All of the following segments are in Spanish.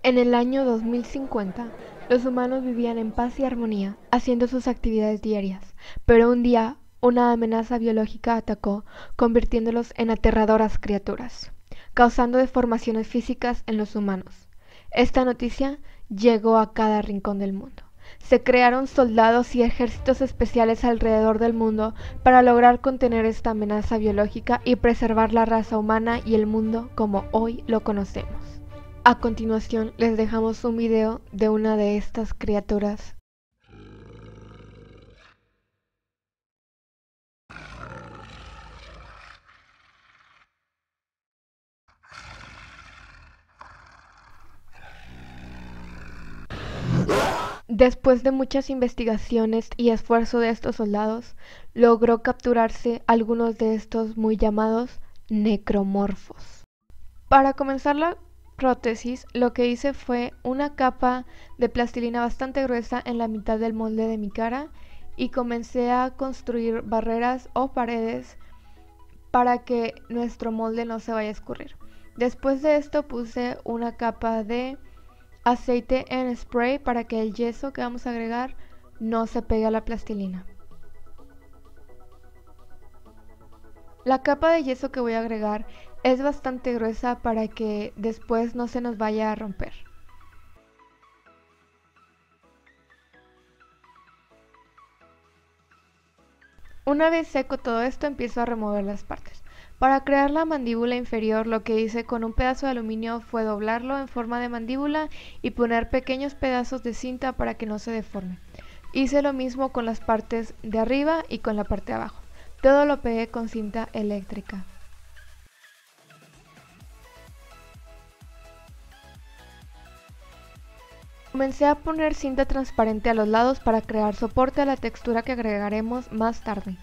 En el año 2050, los humanos vivían en paz y armonía, haciendo sus actividades diarias, pero un día una amenaza biológica atacó, convirtiéndolos en aterradoras criaturas, causando deformaciones físicas en los humanos. Esta noticia llegó a cada rincón del mundo. Se crearon soldados y ejércitos especiales alrededor del mundo para lograr contener esta amenaza biológica y preservar la raza humana y el mundo como hoy lo conocemos. A continuación les dejamos un video de una de estas criaturas. Después de muchas investigaciones y esfuerzo de estos soldados, logró capturarse algunos de estos muy llamados necromorfos. Para comenzar la prótesis, lo que hice fue una capa de plastilina bastante gruesa en la mitad del molde de mi cara y comencé a construir barreras o paredes para que nuestro molde no se vaya a escurrir. Después de esto puse una capa de aceite en spray para que el yeso que vamos a agregar no se pegue a la plastilina. La capa de yeso que voy a agregar es bastante gruesa para que después no se nos vaya a romper. Una vez seco todo esto, empiezo a remover las partes. Para crear la mandíbula inferior, lo que hice con un pedazo de aluminio fue doblarlo en forma de mandíbula y poner pequeños pedazos de cinta para que no se deforme. Hice lo mismo con las partes de arriba y con la parte de abajo. Todo lo pegué con cinta eléctrica. Comencé a poner cinta transparente a los lados para crear soporte a la textura que agregaremos más tarde.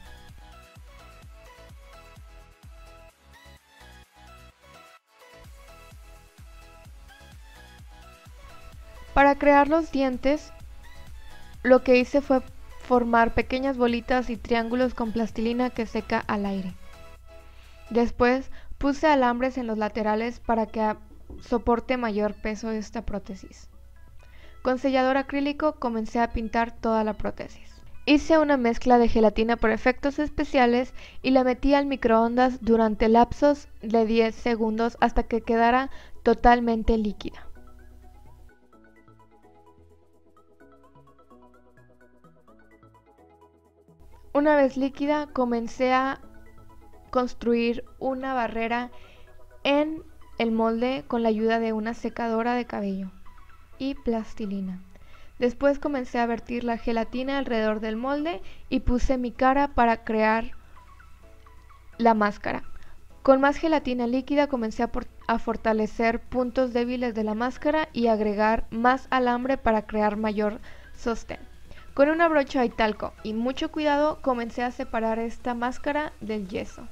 Para crear los dientes, lo que hice fue formar pequeñas bolitas y triángulos con plastilina que seca al aire. Después puse alambres en los laterales para que soporte mayor peso esta prótesis. Con sellador acrílico comencé a pintar toda la prótesis. Hice una mezcla de gelatina por efectos especiales y la metí al microondas durante lapsos de 10 segundos hasta que quedara totalmente líquida. Una vez líquida, comencé a construir una barrera en el molde con la ayuda de una secadora de cabello y plastilina. Después comencé a vertir la gelatina alrededor del molde y puse mi cara para crear la máscara. Con más gelatina líquida comencé a fortalecer puntos débiles de la máscara y agregar más alambre para crear mayor sostén. Con una brocha y talco y mucho cuidado comencé a separar esta máscara del yeso.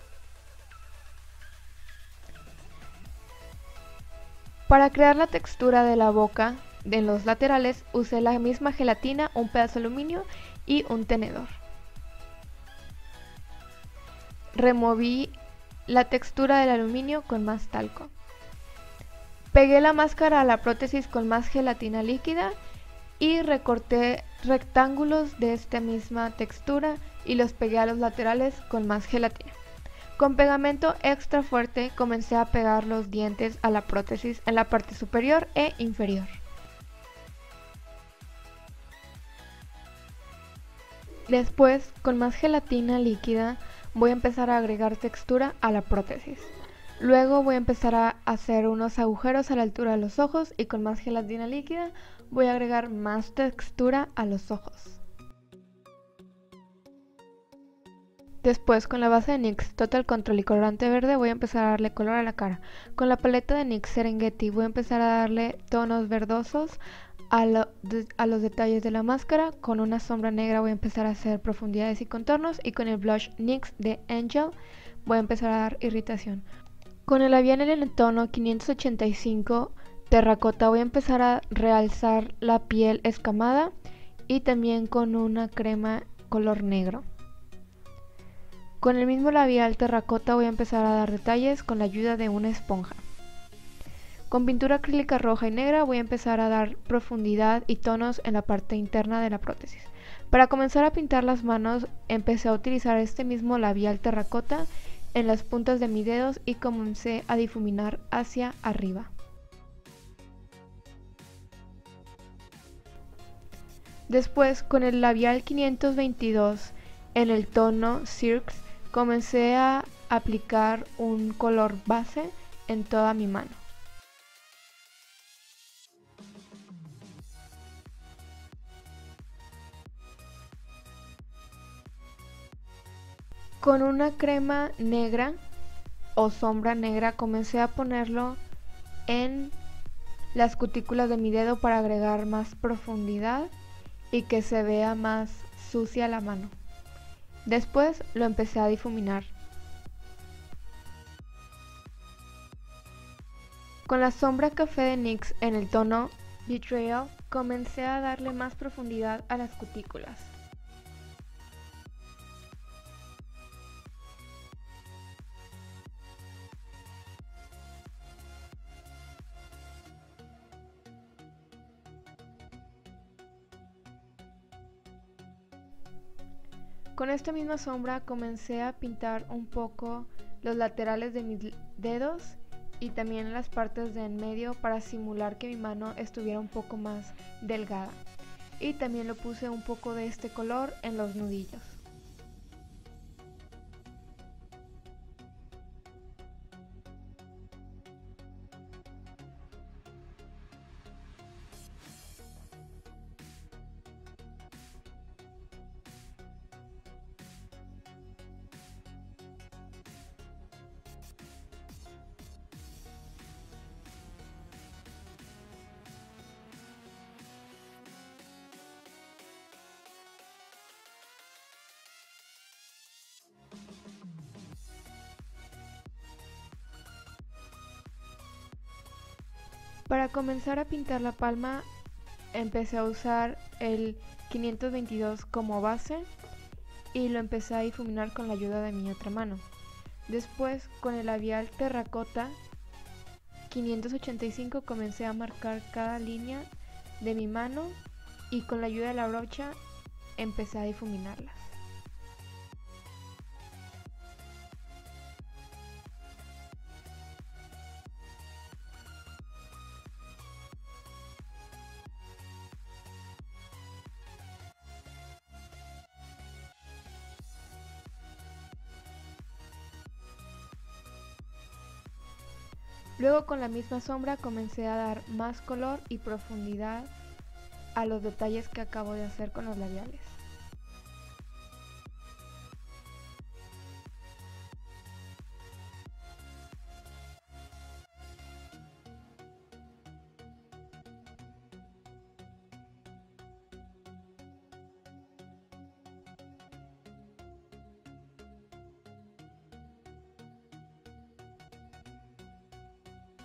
Para crear la textura de la boca en los laterales usé la misma gelatina, un pedazo de aluminio y un tenedor. Removí la textura del aluminio con más talco. Pegué la máscara a la prótesis con más gelatina líquida y recorté rectángulos de esta misma textura y los pegué a los laterales con más gelatina. Con pegamento extra fuerte comencé a pegar los dientes a la prótesis en la parte superior e inferior. Después, con más gelatina líquida, voy a empezar a agregar textura a la prótesis. Luego voy a empezar a hacer unos agujeros a la altura de los ojos y con más gelatina líquida voy a agregar más textura a los ojos. Después, con la base de NYX Total Control y colorante verde, voy a empezar a darle color a la cara. Con la paleta de NYX Serengeti voy a empezar a darle tonos verdosos a los detalles de la máscara. Con una sombra negra voy a empezar a hacer profundidades y contornos. Y con el blush NYX de Angel voy a empezar a dar irritación. Con el labial en el tono 585 terracota voy a empezar a realzar la piel escamada. Y también con una crema color negro. Con el mismo labial terracota voy a empezar a dar detalles con la ayuda de una esponja. Con pintura acrílica roja y negra voy a empezar a dar profundidad y tonos en la parte interna de la prótesis. Para comenzar a pintar las manos, empecé a utilizar este mismo labial terracota en las puntas de mis dedos y comencé a difuminar hacia arriba. Después, con el labial 522 en el tono Cirques, comencé a aplicar un color base en toda mi mano. Con una crema negra o sombra negra comencé a ponerlo en las cutículas de mi dedo para agregar más profundidad y que se vea más sucia la mano. Después lo empecé a difuminar. Con la sombra café de NYX en el tono Betrayal comencé a darle más profundidad a las cutículas. Con esta misma sombra comencé a pintar un poco los laterales de mis dedos y también las partes de en medio para simular que mi mano estuviera un poco más delgada. Y también le puse un poco de este color en los nudillos. Para comenzar a pintar la palma, empecé a usar el 522 como base y lo empecé a difuminar con la ayuda de mi otra mano. Después, con el labial terracota 585 comencé a marcar cada línea de mi mano y con la ayuda de la brocha empecé a difuminarlas. Luego con la misma sombra comencé a dar más color y profundidad a los detalles que acabo de hacer con los labiales.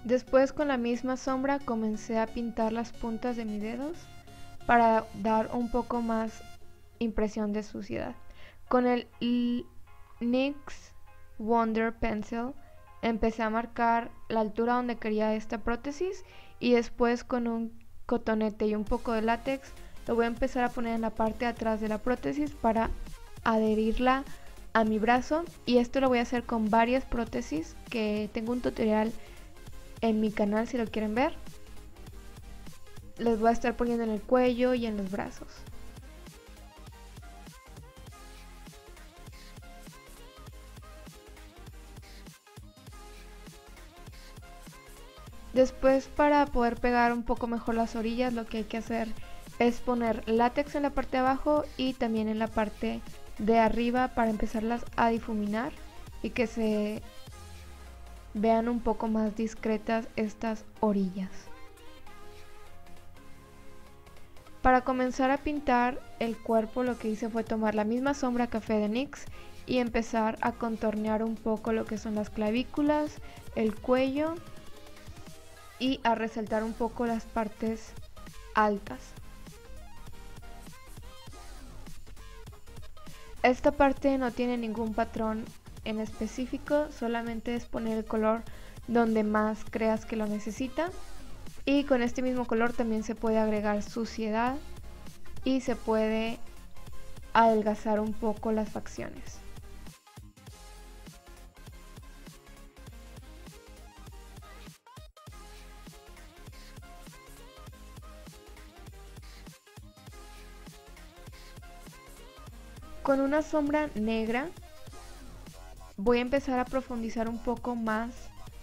Después con la misma sombra comencé a pintar las puntas de mis dedos para dar un poco más impresión de suciedad. Con el NYX Wonder Pencil empecé a marcar la altura donde quería esta prótesis y después con un cotonete y un poco de látex lo voy a empezar a poner en la parte de atrás de la prótesis para adherirla a mi brazo, y esto lo voy a hacer con varias prótesis que tengo un tutorial en mi canal si lo quieren ver. Les voy a estar poniendo en el cuello y en los brazos. Después, para poder pegar un poco mejor las orillas, lo que hay que hacer es poner látex en la parte de abajo y también en la parte de arriba para empezarlas a difuminar y que se vean un poco más discretas estas orillas. Para comenzar a pintar el cuerpo, lo que hice fue tomar la misma sombra café de NYX y empezar a contornear un poco lo que son las clavículas, el cuello y a resaltar un poco las partes altas. Esta parte no tiene ningún patrón en específico, solamente es poner el color donde más creas que lo necesita. Y con este mismo color también se puede agregar suciedad y se puede adelgazar un poco las facciones. Con una sombra negra voy a empezar a profundizar un poco más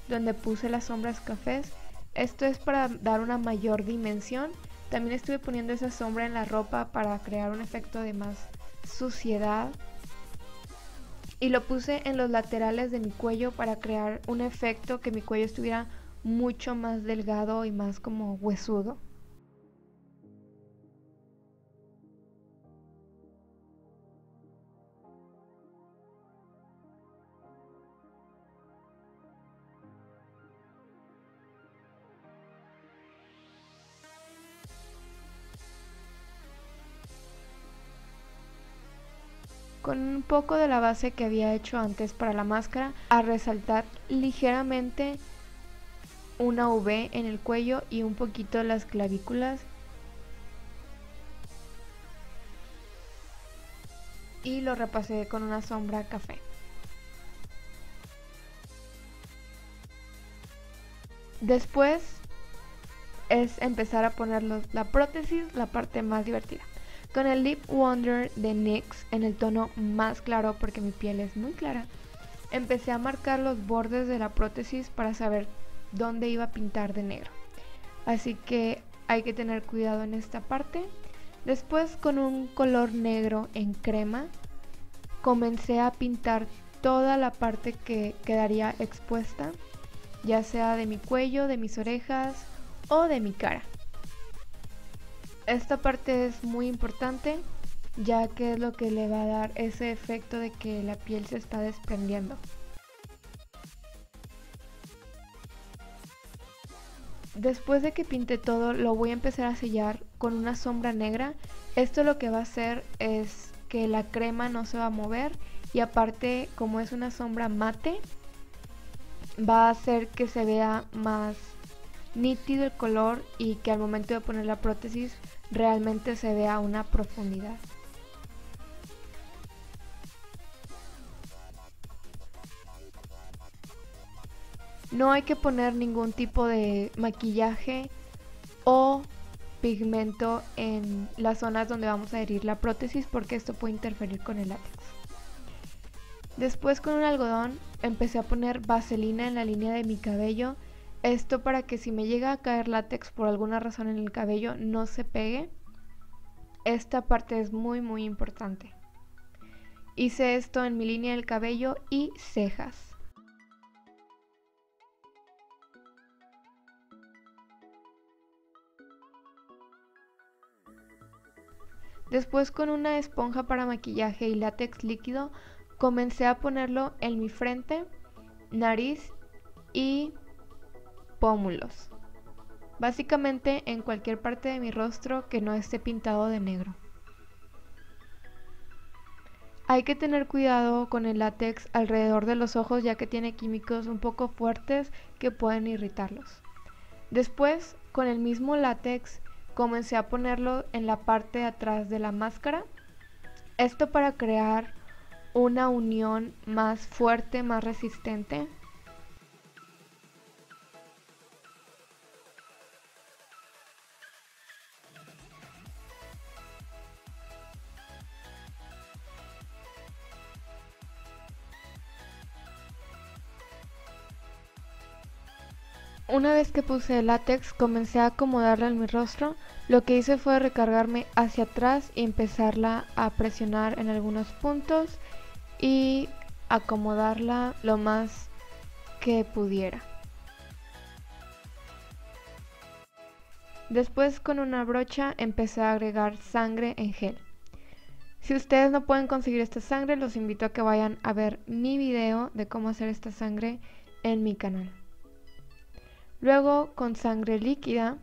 donde puse las sombras cafés. Esto es para dar una mayor dimensión. También estuve poniendo esa sombra en la ropa para crear un efecto de más suciedad. Y lo puse en los laterales de mi cuello para crear un efecto que mi cuello estuviera mucho más delgado y más como huesudo. Con un poco de la base que había hecho antes para la máscara, a resaltar ligeramente una V en el cuello y un poquito las clavículas. Y lo repasé con una sombra café. Después es empezar a poner la prótesis, la parte más divertida. Con el Lip Wonder de NYX en el tono más claro porque mi piel es muy clara, empecé a marcar los bordes de la prótesis para saber dónde iba a pintar de negro. Así que hay que tener cuidado en esta parte. Después, con un color negro en crema, comencé a pintar toda la parte que quedaría expuesta, ya sea de mi cuello, de mis orejas o de mi cara. Esta parte es muy importante, ya que es lo que le va a dar ese efecto de que la piel se está desprendiendo. Después de que pinte todo, lo voy a empezar a sellar con una sombra negra. Esto lo que va a hacer es que la crema no se va a mover, y aparte, como es una sombra mate, va a hacer que se vea más nítido el color y que al momento de poner la prótesis realmente se vea una profundidad. No hay que poner ningún tipo de maquillaje o pigmento en las zonas donde vamos a adherir la prótesis, porque esto puede interferir con el látex. Después, con un algodón empecé a poner vaselina en la línea de mi cabello. Esto para que si me llega a caer látex por alguna razón en el cabello no se pegue. Esta parte es muy importante. Hice esto en mi línea del cabello y cejas. Después, con una esponja para maquillaje y látex líquido, comencé a ponerlo en mi frente, nariz y pómulos. Básicamente en cualquier parte de mi rostro que no esté pintado de negro. Hay que tener cuidado con el látex alrededor de los ojos, ya que tiene químicos un poco fuertes que pueden irritarlos. Después, con el mismo látex, comencé a ponerlo en la parte de atrás de la máscara. Esto para crear una unión más fuerte, más resistente. Una vez que puse el látex, comencé a acomodarla en mi rostro. Lo que hice fue recargarme hacia atrás y empezarla a presionar en algunos puntos y acomodarla lo más que pudiera. Después, con una brocha empecé a agregar sangre en gel. Si ustedes no pueden conseguir esta sangre, los invito a que vayan a ver mi video de cómo hacer esta sangre en mi canal. Luego, con sangre líquida,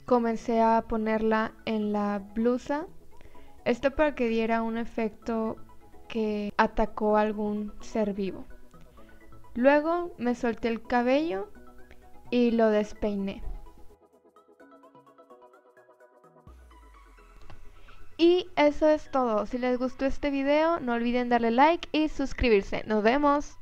comencé a ponerla en la blusa. Esto para que diera un efecto que atacó a algún ser vivo. Luego me solté el cabello y lo despeiné. Y eso es todo. Si les gustó este video, no olviden darle like y suscribirse. ¡Nos vemos!